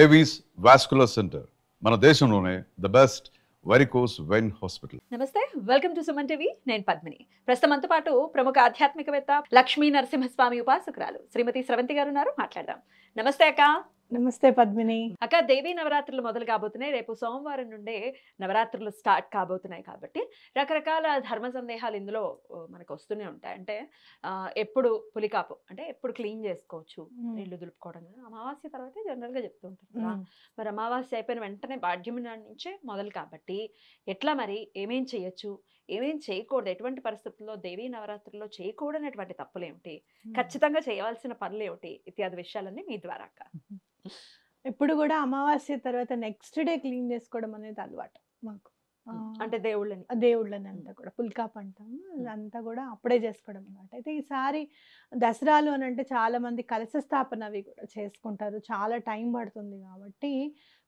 Avis vascular centre మన దేశంలోనే the best varicose vein hospital. నమస్తే, వెల్కమ్ టు సుమన్ టీవీ. నేను పద్మిని. ప్రస్తుతం మనతో పాటు ప్రముఖ ఆధ్యాత్మికవేత్త లక్ష్మీ నరసింహస్వామి ఉపాసకురాలు శ్రీమతి స్రవంతి గారు ఉన్నారు. మాట్లాడదాం. నమస్తే అక్క. నమస్తే పద్మిని. అక్క, దేవీ నవరాత్రులు మొదలు కాబోతున్నాయి. రేపు సోమవారం నుండే నవరాత్రులు స్టార్ట్ కాబోతున్నాయి కాబట్టి రకరకాల ధర్మ సందేహాలు ఇందులో మనకు వస్తూనే ఉంటాయి. అంటే ఎప్పుడు పులికాపు అంటే ఎప్పుడు క్లీన్ చేసుకోవచ్చు, ఇల్లు దులుపుకోవడం, అమావాస్య తర్వాత జనరల్గా చెప్తూ ఉంటారు. మరి అమావాస్య అయిపోయిన వెంటనే భాగ్యం నుంచే మొదలు కాబట్టి ఎట్లా మరి ఏమేం చేయొచ్చు, ఏమేం చేయకూడదు, ఎటువంటి పరిస్థితుల్లో దేవీ నవరాత్రుల్లో చేయకూడనటువంటి తప్పులు ఏమిటి, ఖచ్చితంగా చేయవలసిన పనులు ఏమిటి, ఇత్యాది విషయాలన్నీ మీ ద్వారా అక్క. ఎప్పుడు కూడా అమావాస్య తర్వాత నెక్స్ట్ డే క్లీన్ చేసుకోవడం అనేది అలవాటు మాకు. అంటే దేవుళ్ళని అంతా కూడా పుల్కాప్ అంటాము, అదంతా కూడా అప్పుడే చేసుకోవడం అనమాట. అయితే ఈసారి దసరాలు అని అంటే చాలా మంది కలశ స్థాపన అవి కూడా చేసుకుంటారు, చాలా టైం పడుతుంది కాబట్టి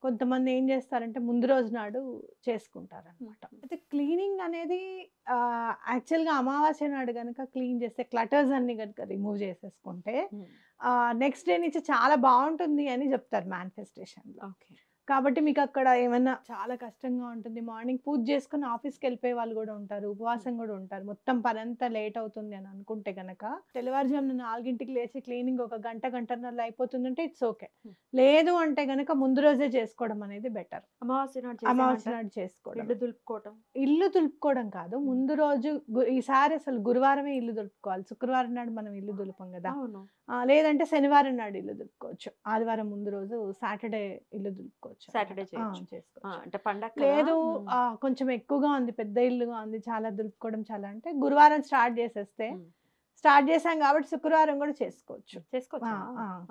కొంతమంది ఏం చేస్తారంటే ముందు రోజు నాడు చేసుకుంటారు అనమాట. అయితే క్లీనింగ్ అనేది యాక్చువల్గా అమావాస్య నాడు కనుక క్లీన్ చేస్తే క్లటర్స్ అన్ని కనుక రిమూవ్ చేసేసుకుంటే నెక్స్ట్ డే నుంచి చాలా బాగుంటుంది అని చెప్తారు మేనిఫెస్టేషన్లో. ఓకే. కాబట్టి మీకు అక్కడ ఏమన్నా చాలా కష్టంగా ఉంటుంది, మార్నింగ్ పూజ చేసుకుని ఆఫీస్కి వెళ్ళిపోయే వాళ్ళు కూడా ఉంటారు, ఉపవాసం కూడా ఉంటారు, మొత్తం పని అంతా లేట్ అవుతుంది అని అనుకుంటే గనక తెల్లవారుజామున 4ంటికి లేచి క్లీనింగ్ ఒక గంటన్నర అయిపోతుందంటే ఇట్స్ ఓకే. లేదు అంటే గనక ముందు రోజే చేసుకోవడం అనేది బెటర్. అమావాస్య నాడు చేసుకోవడం, ఇల్లు దులుపుకోవడం కాదు, ముందు రోజు ఈసారి అసలు గురువారమే ఇల్లు దులుపుకోవాలి. శుక్రవారం నాడు మనం ఇల్లు దులుపం కదా, లేదంటే శనివారం నాడు ఇల్లు దులుపుకోవచ్చు, ఆదివారం ముందు రోజు సాటర్డే ఇల్లు దులుపుకోవచ్చు. సాటర్డే అంటే పండగ. లేదు కొంచెం ఎక్కువగా ఉంది, పెద్ద ఇల్లుగా ఉంది, చాలా దులుపుకోవడం చాలా అంటే గురువారం స్టార్ట్ చేసాం కాబట్టి శుక్రవారం కూడా చేసుకోవచ్చు.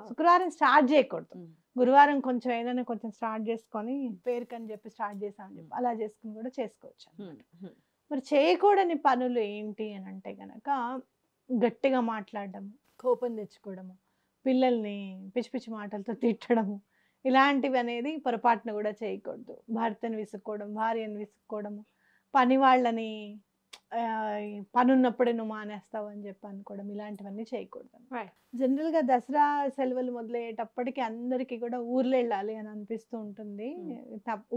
శుక్రవారం స్టార్ట్ చేయకూడదు, గురువారం కొంచెం ఏదైనా కొంచెం స్టార్ట్ చేసుకొని పేరుకని చెప్పి స్టార్ట్ చేసామని చెప్పి అలా చేసుకుని కూడా చేసుకోవచ్చు అన్నమాట. మరి చేయకూడని పనులు ఏంటి అని అంటే గనక గట్టిగా మాట్లాడడం, కోపం తెచ్చుకోవడము, పిల్లల్ని పిచ్చి పిచ్చి మాటలతో తిట్టడము, ఇలాంటివి అనేది పొరపాటున కూడా చేయకూడదు. భర్తను విసుక్కోవడం, భార్యను విసుక్కోవడము, పని వాళ్ళని పని ఉన్నప్పుడే నువ్వు మానేస్తావు అని చెప్పి అనుకోవడం, ఇలాంటివన్నీ చేయకూడదు. జనరల్గా దసరా సెలవులు మొదలయ్యేటప్పటికి అందరికీ కూడా ఊర్లో వెళ్ళాలి అని అనిపిస్తూ ఉంటుంది.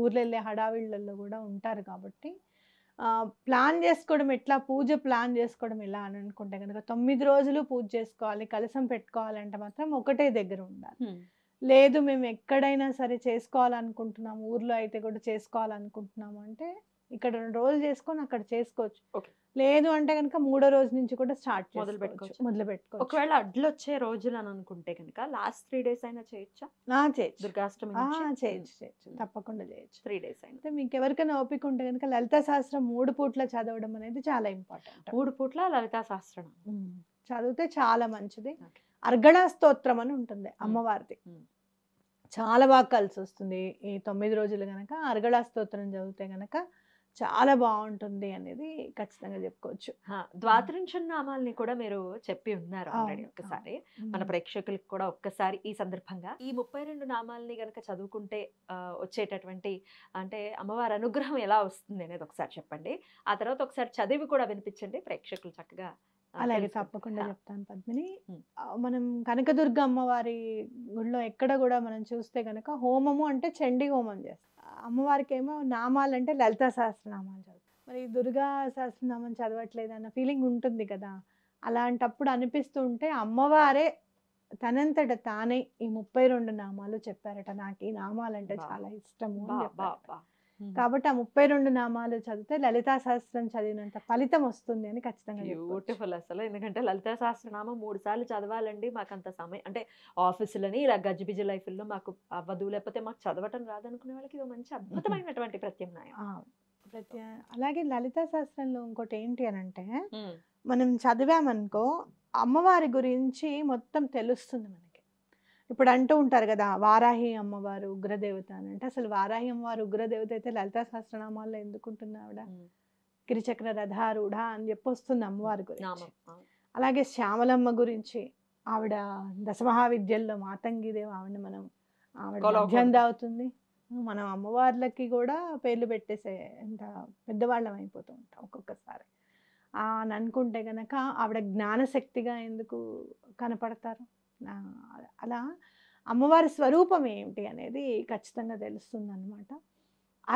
ఊర్లో వెళ్ళే హడావిళ్ళల్లో కూడా ఉంటారు కాబట్టి ప్లాన్ చేసుకోవడం ఎట్లా, పూజ ప్లాన్ చేసుకోవడం ఎలా అని అనుకుంటే కనుక 9 రోజులు పూజ చేసుకోవాలి, కలశం పెట్టుకోవాలంటే మాత్రం ఒకటే దగ్గర ఉండాలి. లేదు మేము ఎక్కడైనా సరే చేసుకోవాలనుకుంటున్నాము, ఊర్లో అయితే కూడా చేసుకోవాలనుకుంటున్నాము అంటే ఇక్కడ 2 రోజులు చేసుకొని అక్కడ చేసుకోవచ్చు. లేదు అంటే కనుక 3వ రోజు నుంచి కూడా మొదలు పెట్టుకోవచ్చు. ఒకవేళ అడ్లు వచ్చే రోజులు అని అనుకుంటే కనుక లాస్ట్ 3 days అయినా చేయొచ్చా? చేయొచ్చు. దుర్గాష్టమి చేయొచ్చు, తప్పకుండా చేయొచ్చు. 3 days అయినా. మీకు ఎవరికైనా ఓపిక ఉంటే కనుక లలితా సహస్రం 3 పూట్ల చదవడం అనేది చాలా ఇంపార్టెంట్. 3 పూట్ల లలితా సహస్రం చదివితే చాలా మంచిది. అర్గళా స్తోత్రం అని ఉంటుంది అమ్మవారిది, చాలా బాగా కలిసి వస్తుంది. ఈ 9 రోజులు కనుక అర్గళా స్తోత్రం చదివితే కనుక చాలా బాగుంటుంది అనేది ఖచ్చితంగా చెప్పుకోవచ్చు. ద్వాదశ నామాల్ని కూడా మీరు చెప్పి ఉన్నారు ఆల్రెడీ. ఒక్కసారి మన ప్రేక్షకులకు కూడా ఒక్కసారి ఈ సందర్భంగా ఈ 32 నామాల్ని గనక చదువుకుంటే వచ్చేటటువంటి అంటే అమ్మవారి అనుగ్రహం ఎలా వస్తుంది అనేది ఒకసారి చెప్పండి. ఆ తర్వాత ఒకసారి చదివి కూడా వినిపించండి, ప్రేక్షకులు చక్కగా. అలాగే తప్పకుండా చెప్తాను పద్మిని. మనం కనకదుర్గ అమ్మవారి గుడిలో ఎక్కడ కూడా మనం చూస్తే కనుక హోమము అంటే చండీ హోమం చేస్తాం. అమ్మవారికి ఏమో నామాలు అంటే లలితా సహస్రనామాలు చదువుతాం. మరి దుర్గా సహస్రనామం చదవట్లేదు అన్న ఫీలింగ్ ఉంటుంది కదా, అలాంటప్పుడు అనిపిస్తూ ఉంటే అమ్మవారే తనంతట తానే ఈ 32 నామాలు చెప్పారట. నాకు ఈ నామాలంటే చాలా ఇష్టము కాబట్టి ఆ 32 నామాలు చదివితే లలితా సహస్రం చదివినంత ఫలితం వస్తుంది అని ఖచ్చితంగా. బ్యూటిఫుల్ అసలు. ఎందుకంటే లలితా సహస్రనామం 3 సార్లు చదవాలండి, మాకు అంత సమయం అంటే ఆఫీసులని ఇలా గజిబిజి లైఫ్లో మాకు అవ్వదు, లేకపోతే మాకు చదవటం రాదనుకునే వాళ్ళకి ఇది మంచి అద్భుతమైనటువంటి ప్రత్యామ్నాయం. అలాగే లలితా సహస్రంలో ఇంకోటి ఏంటి అని అంటే మనం చదివామనుకో అమ్మవారి గురించి మొత్తం తెలుస్తుంది మనకి. ఇప్పుడు అంటూ ఉంటారు కదా వారాహి అమ్మవారు ఉగ్రదేవత అని, అంటే అసలు వారాహి అమ్మవారు ఉగ్రదేవత అయితే లలితా సహస్రనామాల్లో ఎందుకుంటుంది ఆవిడ? గిరిచక్ర రథారూఢ అని చెప్పి వస్తుంది అమ్మవారి గురించి. అలాగే శ్యామలమ్మ గురించి, ఆవిడ దశమహావిద్యల్లో మాతంగిదేవి, ఆవిడ మధ్యంద అవుతుంది. మనం అమ్మవార్లకి కూడా పేర్లు పెట్టేసే అంత పెద్దవాళ్ళం అయిపోతూ ఉంటాం ఒక్కొక్కసారి అని అనుకుంటే కనుక ఆవిడ జ్ఞానశక్తిగా ఎందుకు కనపడతారు? అలా అమ్మవారి స్వరూపం ఏమిటి అనేది ఖచ్చితంగా తెలుస్తుంది అనమాట.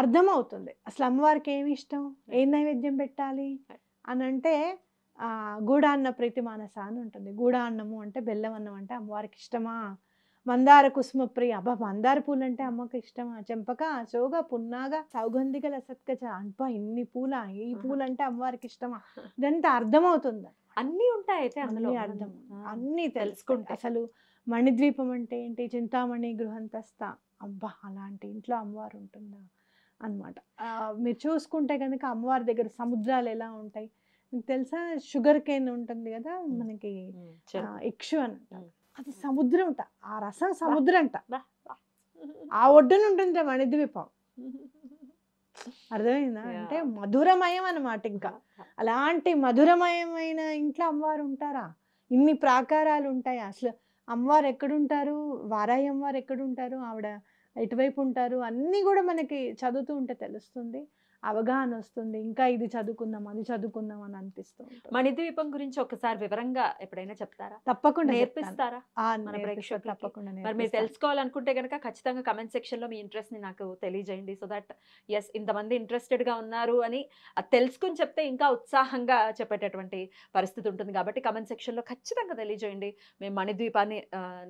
అర్థమవుతుంది అసలు అమ్మవారికి ఏమి ఇష్టం, ఏం నైవేద్యం పెట్టాలి అని అంటే గూడాన్న ప్రీతి మానస అని ఉంటుంది. గూడాన్నము అంటే బెల్లం అన్నం అంటే అమ్మవారికి ఇష్టమా, మందార కుసుమ ప్రియ, అబ్బా మందార పూలు అంటే అమ్మకి ఇష్టమా, చెంపక అశోక పున్నాగ సౌగంధిక లసత్కచ, అబ్బా ఇన్ని పూల, ఈ పూలు అంటే అమ్మవారికి ఇష్టమా, ఇదంతా అర్థమవుతుంది. అన్నీ ఉంటాయి అయితే అందులో అన్నీ అర్థం, అన్నీ తెలుసుకుంటే. అసలు మణిద్వీపం అంటే ఏంటి, చింతామణి గృహంతస్థ, అబ్బా అలాంటి ఇంట్లో అమ్మవారు ఉంటుందా అన్నమాట. మీరు చూసుకుంటే కనుక అమ్మవారి దగ్గర సముద్రాలు ఎలా ఉంటాయి మీకు తెలుసా, షుగర్ కేన్ ఉంటుంది కదా మనకి, ఇక్షు అని అంటారు, అది సముద్రం అంట, ఆ రసం సముద్రం అంట, ఆ ఒడ్డున ఉంటుంది మణిద్వీపం. అర్థమైందా, అంటే మధురమయం అన్నమాట. ఇంకా అలాంటి మధురమయమైన ఇంట్లో అమ్మవారు ఉంటారా, ఇన్ని ప్రాకారాలు ఉంటాయి. అసలు అమ్మవారు ఎక్కడుంటారు, వారాయి అమ్మవారు ఎక్కడుంటారు, ఆవిడ ఎటువైపు ఉంటారు, అన్నీ కూడా మనకి చదువుతూ ఉంటే తెలుస్తుంది, అవగాహన వస్తుంది. ఇంకా ఇది చదువుకుందాం అది చదువుకుందాం అని అనిపిస్తూ ఉంటుంది. మణిద్వీపం గురించి ఒకసారి వివరంగా ఎప్పుడైనా చెప్తారా, తప్పకుండా నేర్పిస్తారా మన ప్రేక్షకులకు? తప్పకుండా మరి మీరు తెలుసుకోవాలనుకుంటే కనుక ఖచ్చితంగా కమెంట్ సెక్షన్ లో మీ ఇంట్రెస్ట్ ని నాకు తెలియజేయండి. సో దట్ ఎస్ ఇంతమంది ఇంట్రెస్టెడ్ గా ఉన్నారు అని అది తెలుసుకుని చెప్తే ఇంకా ఉత్సాహంగా చెప్పేటటువంటి పరిస్థితి ఉంటుంది. కాబట్టి కమెంట్ సెక్షన్ లో ఖచ్చితంగా తెలియజేయండి. మేము మణిద్వీపాన్ని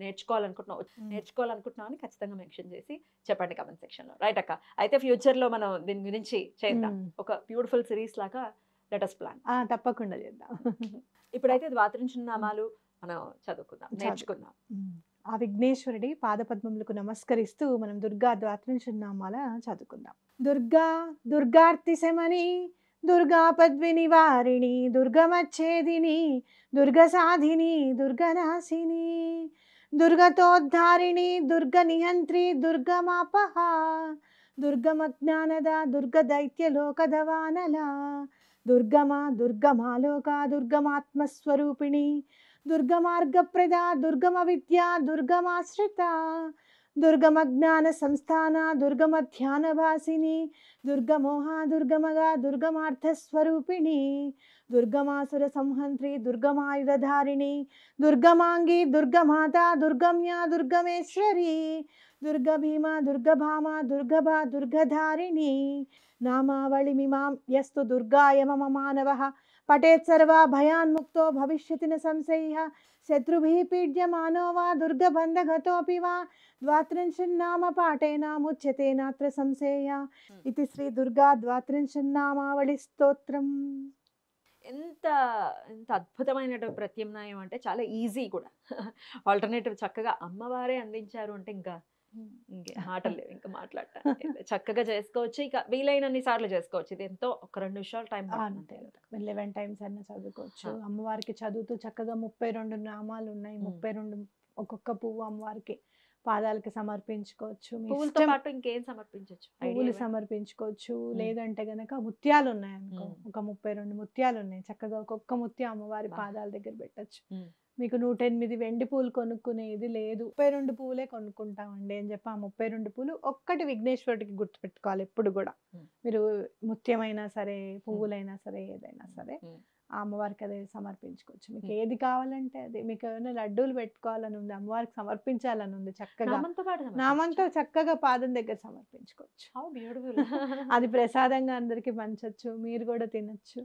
నేర్చుకోవాలనుకుంటున్నాం అని ఖచ్చితంగా మెన్షన్ చేసి చెప్పండి కమెంట్ సెక్షన్ లో. రైట్ అక్క, అయితే ఫ్యూచర్ లో మనం దీని గురించి చేద్దాం, ఒక బ్యూటిఫుల్ సిరీస్ లాగా లెట్ us ప్లాన్. తప్పకుండా చేద్దాం. ఇప్పుడైతే ద్వాత్రింశనామాలు మనం చదువుకుందాం, నేర్చుకుందాం. ఆ విఘ్నేశ్వరుడి పాదపద్మములకు నమస్కరిస్తూ మనం దుర్గా ద్వాత్రింశనామాల చదువుకుందాం. దుర్గా దుర్గార్తి శమని, దుర్గా పద్మిని వారిణి, దుర్గమచ్ఛేదిని, దుర్గసాధిని, దుర్గనాశిని, దుర్గతోద్ధారిణి, దుర్గ నిహంత్రి, దుర్గమాపహ, దుర్గమజ్ఞానద, దుర్గదైత్యలోకదవానల, దుర్గమా దుర్గమాలోక, దుర్గమాత్మస్వరూపిణి, దుర్గమార్గప్రద, దుర్గమ విద్యా, దుర్గమాశ్రిత, దుర్గమజ్ఞాన సంస్థాన, దుర్గమధ్యానభాసిని, దుర్గమోహ, దుర్గమగా, దుర్గమార్థస్వరూపిణి, దుర్గమాసుర సంహంత్రి, దుర్గమాయుధధారిణి, దుర్గమాంగి, దుర్గమాత, దుర్గమ్య, దుర్గమేశ్వరి, దుర్గభీమ, దుర్గభామ, దుర్గభా, దుర్గధారిణి, నామావళిమిమాం యస్తు దుర్గాయ మమ మానవః పఠేత్ సర్వా భయాన్ముక్తో భవిష్యతి న సంశయః, శత్రుభిః పీడ్యమానో వా దుర్గబంధగతోపి వా ద్వాత్రింశన్నామ పాఠేన ముచ్యతే నాత్ర సంశయ. ఇది శ్రీ దుర్గా ద్వాత్రింశన్నామావళి స్తోత్రం. ఎంత ఎంత అద్భుతమైన ప్రత్యామ్నాయం అంటే చాలా ఈజీ కూడా. ఆల్టర్నేటివ్ చక్కగా అమ్మవారే అందించారు అంటే ఇంకా ఇంకే మాటలు లేవు, ఇంకా మాట్లాడటానికి. చక్కగా చేసుకోవచ్చు, ఇక వీలైనన్ని సార్లు చేసుకోవచ్చు. ఇది ఎంతో ఒక 2 నిమిషాలు టైం అంతే, 11 టైమ్స్ అన్న చదువుకోవచ్చు. అమ్మవారికి చదువుతూ చక్కగా 32 నామాలు ఉన్నాయి. 32 ఒక్కొక్క పువ్వు అమ్మవారికి పాదాలకి సమర్పించుకోవచ్చు. పువ్వులతో పాటు ఇంకేం సమర్పించవచ్చు, పువ్వులు సమర్పించుకోవచ్చు. లేదంటే గనక ముత్యాలు ఉన్నాయి అనుకో, ఒక 32 ముత్యాలు ఉన్నాయి, చక్కగా ఒక్కొక్క ముత్యం అమ్మవారి పాదాల దగ్గర పెట్టచ్చు. మీకు 108 వెండి పూలు కొనుక్కునేది లేదు, 32 పువ్వులే కొనుక్కుంటామండి అని చెప్పి ఆ 32 పూలు ఒక్కటి విఘ్నేశ్వరుడికి గుర్తుపెట్టుకోవాలి ఎప్పుడు కూడా. మీరు ముత్యమైనా సరే, పువ్వులైనా సరే, ఏదైనా సరే ఆ అమ్మవారికి అదే సమర్పించుకోవచ్చు. మీకు ఏది కావాలంటే అది. మీకు ఏమైనా లడ్డూలు పెట్టుకోవాలని ఉంది, అమ్మవారికి సమర్పించాలని ఉంది, చక్కగా నామంతో చక్కగా పాదం దగ్గర సమర్పించుకోవచ్చు. అది ప్రసాదంగా అందరికి పంచొచ్చు, మీరు కూడా తినొచ్చు.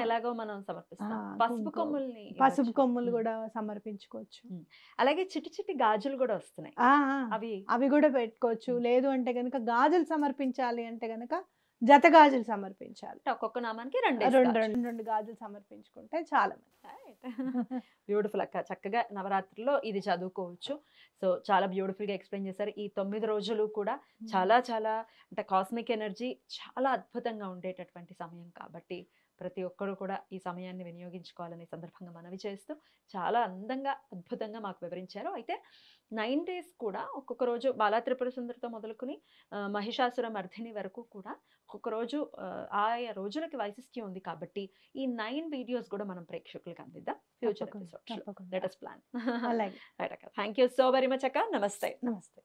ఎలాగో మనం సమర్పిస్తాం. పసుపు కొమ్ములు కూడా సమర్పించుకోవచ్చు. అలాగే చిట్టి చిట్టి గాజులు కూడా వస్తున్నాయి, అవి కూడా పెట్టుకోవచ్చు. లేదు అంటే గనక గాజులు సమర్పించాలి అంటే గనక జత గాజులు సమర్పించాలి. ఒక్కొక్క నామానికి 2 గాజులు సమర్పించుకుంటే చాలా బ్యూటిఫుల్ అక్క. చక్కగా నవరాత్రిలో ఇది చదువుకోవచ్చు. సో చాలా బ్యూటిఫుల్ గా ఎక్స్ప్లెయిన్ చేశారు. ఈ 9 రోజులు కూడా చాలా చాలా అంటే కాస్మిక్ ఎనర్జీ చాలా అద్భుతంగా ఉండేటటువంటి సమయం కాబట్టి ప్రతి ఒక్కరు కూడా ఈ సమయాన్ని వినియోగించుకోవాలనే సందర్భంగా మనవి చేస్తూ చాలా అందంగా అద్భుతంగా మాకు వివరించారు. అయితే 9 days కూడా ఒక్కొక్క రోజు బాలా త్రిపుర సుందరితో మొదలుకొని మహిషాసుర మర్దిని వరకు కూడా ఒక్కొక్క రోజు ఆయా రోజులకి వైశిష్ట్యం ఉంది కాబట్టి ఈ 9 వీడియోస్ కూడా మనం ప్రేక్షకులకు అందిద్దాం future episodes. Let us plan. Thank you so very much అక్క. నమస్తే. నమస్తే.